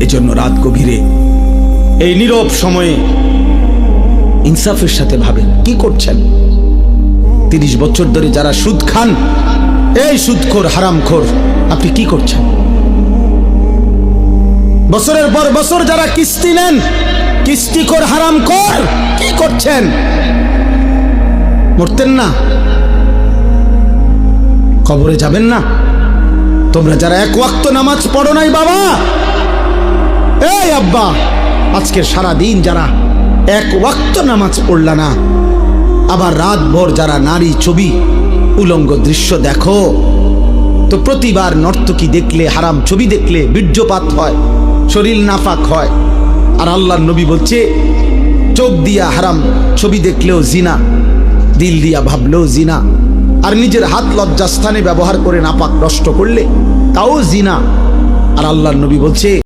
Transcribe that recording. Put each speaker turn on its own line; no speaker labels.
এজন্য রাত গভীরে এই নীরব সময়ে ইনসাফের সাথে ভাবেন কি করছেন। 30 বছর ধরে যারা সুদ খান, এই সুদখোর হারামখোর, আপনি কি করছেন? বছরের পর বছর যারা কিস্তি নেন, কিস্তিখোর হারামখোর, কি করছেন? মরতেন না? কবরে যাবেন না? তোমরা যারা এক ওয়াক্ত নামাজ পড়ো নাই বাবা, এই আব্বা, আজকের সারা দিন যারা এক ওয়াক্ত নামাজ পড়লা না, আবার রাত ভর যারা নারী ছবি উলঙ্গ দৃশ্য দেখো, তো প্রতিবার নর্তকী দেখলে, হারাম ছবি দেখলে বীর্যপাত হয়, শরীর নাফাক হয়। আর আল্লাহর নবী বলছে চোখ দিয়া হারাম ছবি দেখলেও জিনা, দিল দিয়া ভাবলেও জিনা, আর নিজের হাত লজ্জাস্থানে ব্যবহার করে নাপাক নষ্ট করলে তাও জিনা। আর আল্লাহর নবী বলছে